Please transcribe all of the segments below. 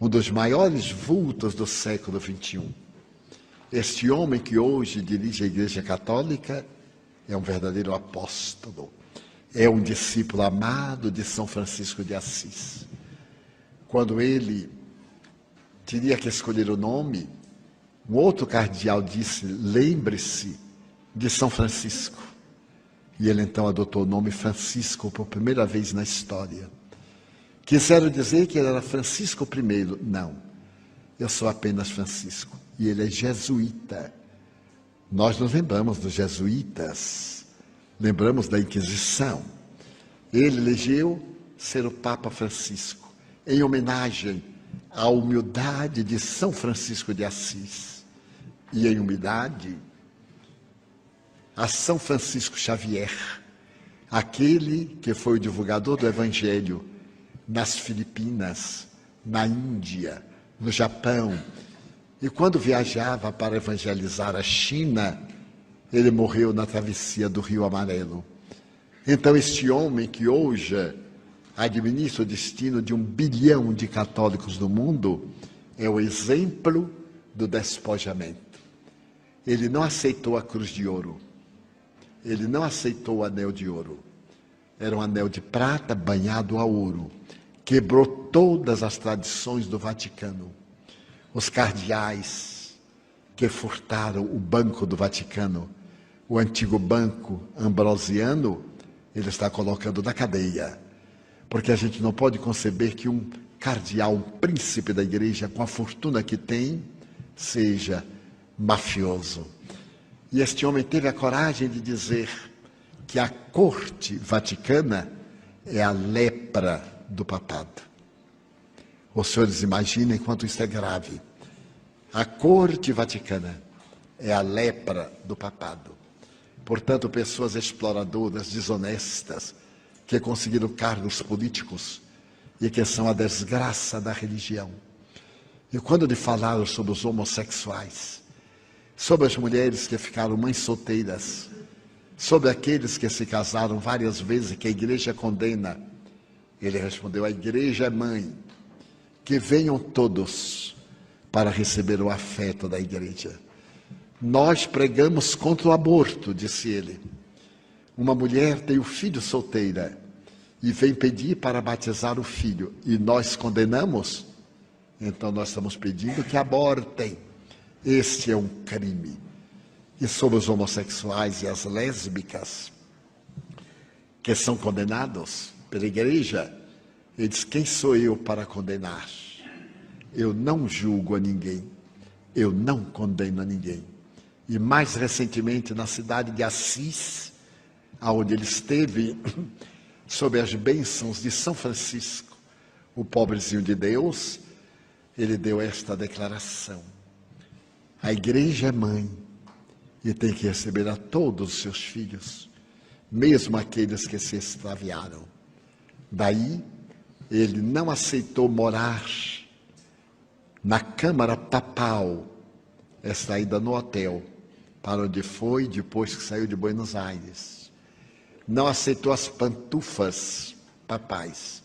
um dos maiores vultos do século XXI. Este homem que hoje dirige a Igreja Católica é um verdadeiro apóstolo, é um discípulo amado de São Francisco de Assis. Quando ele teria que escolher o nome, um outro cardeal disse: lembre-se de São Francisco. E ele então adotou o nome Francisco por primeira vez na história. Quiseram dizer que ele era Francisco I. Não, eu sou apenas Francisco. E ele é jesuíta. Nós nos lembramos dos jesuítas, lembramos da Inquisição. Ele elegeu ser o Papa Francisco, em homenagem à humildade de São Francisco de Assis. E em humildade a São Francisco Xavier, aquele que foi o divulgador do Evangelho nas Filipinas, na Índia, no Japão. E quando viajava para evangelizar a China, ele morreu na travessia do Rio Amarelo. Então este homem que hoje administra o destino de 1 bilhão de católicos no mundo, é o exemplo do despojamento. Ele não aceitou a cruz de ouro. Ele não aceitou o anel de ouro. Era um anel de prata banhado a ouro. Quebrou todas as tradições do Vaticano. Os cardeais que furtaram o banco do Vaticano, o antigo banco ambrosiano, ele está colocando na cadeia. Porque a gente não pode conceber que um cardeal, um príncipe da igreja, com a fortuna que tem, seja mafioso. E este homem teve a coragem de dizer que a corte vaticana é a lepra do papado. Os senhores imaginem quanto isso é grave. A corte vaticana é a lepra do papado. Portanto, pessoas exploradoras, desonestas, que conseguiram cargos políticos e que são a desgraça da religião. E quando lhe falaram sobre os homossexuais, sobre as mulheres que ficaram mães solteiras, sobre aqueles que se casaram várias vezes e que a igreja condena, ele respondeu: a igreja é mãe, que venham todos para receber o afeto da igreja. Nós pregamos contra o aborto, disse ele. Uma mulher tem o filho solteira e vem pedir para batizar o filho, e nós condenamos? Então nós estamos pedindo que abortem. Este é um crime. E sobre os homossexuais e as lésbicas, que são condenados pela igreja, ele diz: quem sou eu para condenar? Eu não julgo a ninguém, eu não condeno a ninguém. E mais recentemente, na cidade de Assis, onde ele esteve sob as bênçãos de São Francisco, o pobrezinho de Deus, ele deu esta declaração: a igreja é mãe e tem que receber a todos os seus filhos, mesmo aqueles que se extraviaram. Daí, ele não aceitou morar na Câmara Papal, esta ida no hotel, para onde foi depois que saiu de Buenos Aires. Não aceitou as pantufas papais.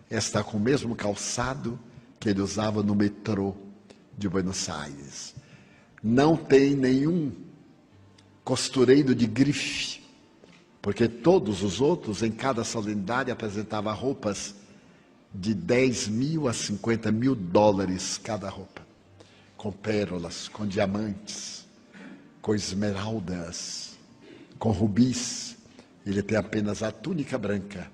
Está com o mesmo calçado que ele usava no metrô de Buenos Aires. Não tem nenhum costureiro de grife, porque todos os outros, em cada solenidade, apresentavam roupas de 10 mil a 50 mil dólares cada roupa, com pérolas, com diamantes, com esmeraldas, com rubis. Ele tem apenas a túnica branca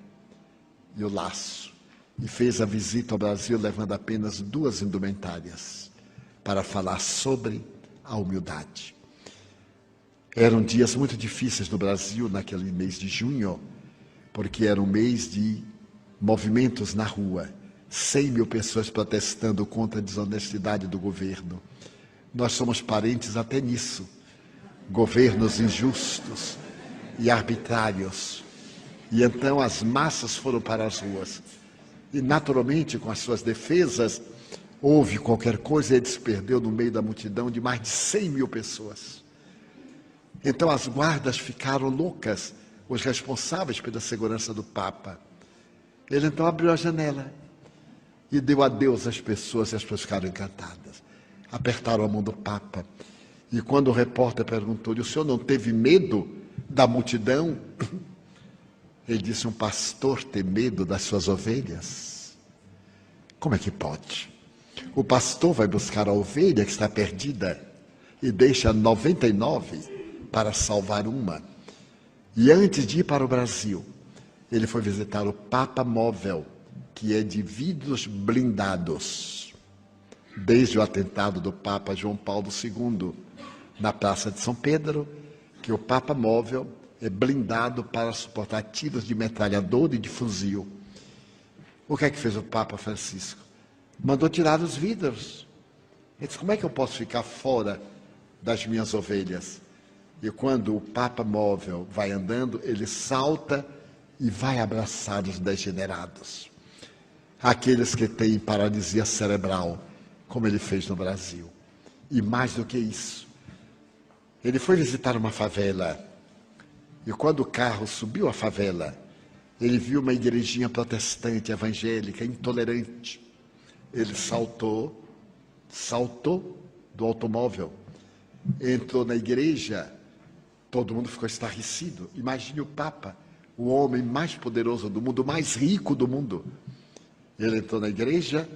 e o laço. E fez a visita ao Brasil levando apenas 2 indumentárias para falar sobre a humildade. Eram dias muito difíceis no Brasil naquele mês de junho, porque era um mês de movimentos na rua, 100 mil pessoas protestando contra a desonestidade do governo. Nós somos parentes até nisso. Governos injustos e arbitrários. E então as massas foram para as ruas. E naturalmente, com as suas defesas, houve qualquer coisa e ele se perdeu no meio da multidão de mais de 100 mil pessoas. Então as guardas ficaram loucas, os responsáveis pela segurança do Papa. Ele então abriu a janela e deu adeus às pessoas e as pessoas ficaram encantadas. Apertaram a mão do Papa. E quando o repórter perguntou-lhe, o senhor não teve medo da multidão? Ele disse, um pastor ter medo das suas ovelhas? Como é que pode? O pastor vai buscar a ovelha que está perdida e deixa 99 para salvar uma. E antes de ir para o Brasil, ele foi visitar o Papa Móvel, que é de vidros blindados, desde o atentado do Papa João Paulo II, na Praça de São Pedro, que o Papa Móvel é blindado para suportar tiros de metralhadora e de fuzil. O que é que fez o Papa Francisco? Mandou tirar os vidros. Ele disse, como é que eu posso ficar fora das minhas ovelhas? E quando o Papa Móvel vai andando, ele salta e vai abraçar os degenerados. Aqueles que têm paralisia cerebral, como ele fez no Brasil. E mais do que isso, ele foi visitar uma favela. E quando o carro subiu a favela, ele viu uma igrejinha protestante, evangélica, intolerante. Ele saltou do automóvel, entrou na igreja, todo mundo ficou estarrecido. Imagine o Papa, o homem mais poderoso do mundo, o mais rico do mundo. Ele entrou na igreja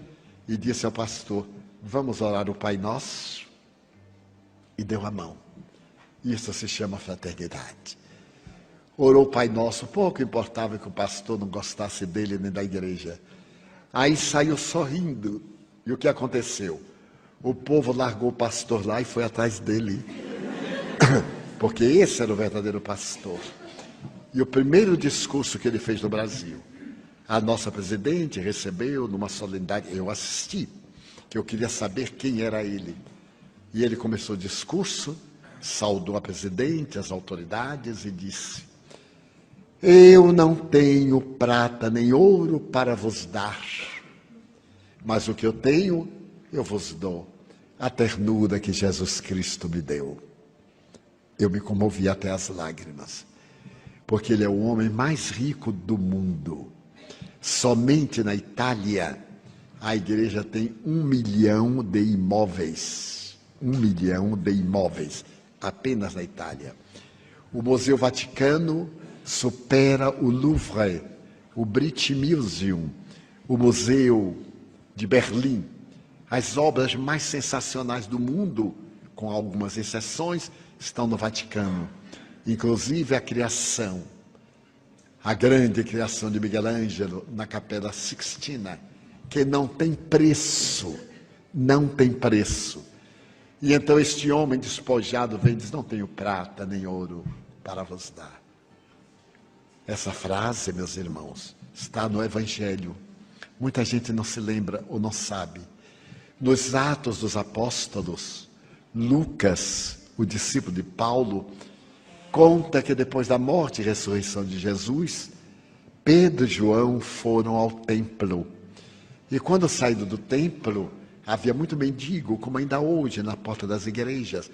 e disse ao pastor, vamos orar o Pai Nosso? E deu a mão. Isso se chama fraternidade. Orou o Pai Nosso, pouco importava que o pastor não gostasse dele nem da igreja. Aí saiu sorrindo. E o que aconteceu? O povo largou o pastor lá e foi atrás dele. Porque esse era o verdadeiro pastor. E o primeiro discurso que ele fez no Brasil, a nossa presidente recebeu numa solenidade, eu assisti, que eu queria saber quem era ele. E ele começou o discurso, saudou a presidente, as autoridades e disse, eu não tenho prata nem ouro para vos dar, mas o que eu tenho, eu vos dou, a ternura que Jesus Cristo me deu. Eu me comovi até as lágrimas, porque ele é o homem mais rico do mundo. Somente na Itália, a igreja tem 1 milhão de imóveis. 1 milhão de imóveis, apenas na Itália. O Museu Vaticano supera o Louvre, o British Museum, o Museu de Berlim. As obras mais sensacionais do mundo, com algumas exceções, estão no Vaticano. Inclusive a criação, a grande criação de Miguel Ângelo na Capela Sixtina, que não tem preço, não tem preço. E então este homem despojado vem e diz, não tenho prata nem ouro para vos dar. Essa frase, meus irmãos, está no Evangelho. Muita gente não se lembra ou não sabe. Nos Atos dos Apóstolos, Lucas, o discípulo de Paulo, conta que depois da morte e ressurreição de Jesus, Pedro e João foram ao templo. E quando saíram do templo, havia muito mendigo, como ainda hoje na porta das igrejas.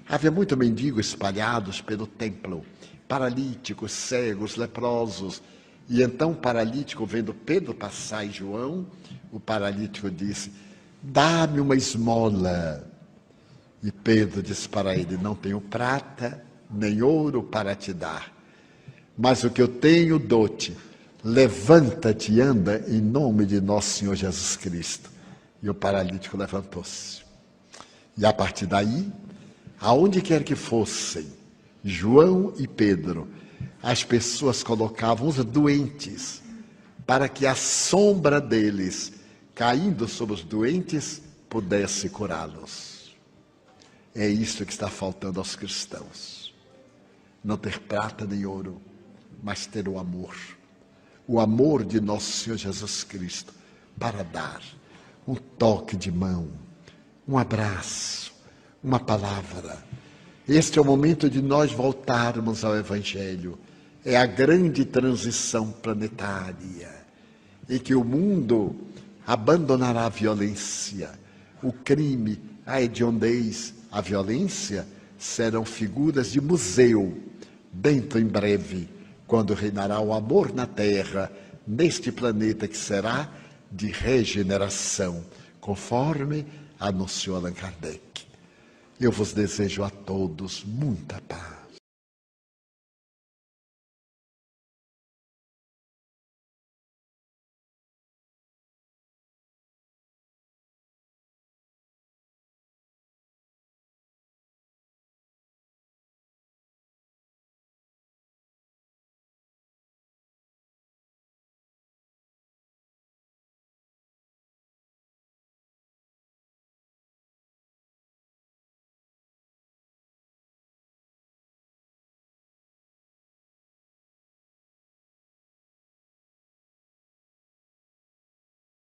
Havia muito mendigo espalhados pelo templo, paralíticos, cegos, leprosos. E então o paralítico, vendo Pedro passar e João, o paralítico disse, dá-me uma esmola. E Pedro disse para ele, não tenho prata nem ouro para te dar, mas o que eu tenho dou-te. Levanta-te e anda em nome de nosso Senhor Jesus Cristo. E o paralítico levantou-se. E a partir daí, aonde quer que fossem, João e Pedro, as pessoas colocavam os doentes, para que a sombra deles, caindo sobre os doentes, pudesse curá-los. É isso que está faltando aos cristãos. Não ter prata nem ouro, mas ter o amor de nosso Senhor Jesus Cristo, para dar um toque de mão, um abraço, uma palavra. Este é o momento de nós voltarmos ao Evangelho. É a grande transição planetária, em que o mundo abandonará a violência, o crime, a hediondez, a violência, serão figuras de museu, dentro em breve, quando reinará o amor na Terra, neste planeta que será de regeneração, conforme anunciou Allan Kardec. Eu vos desejo a todos muita paz.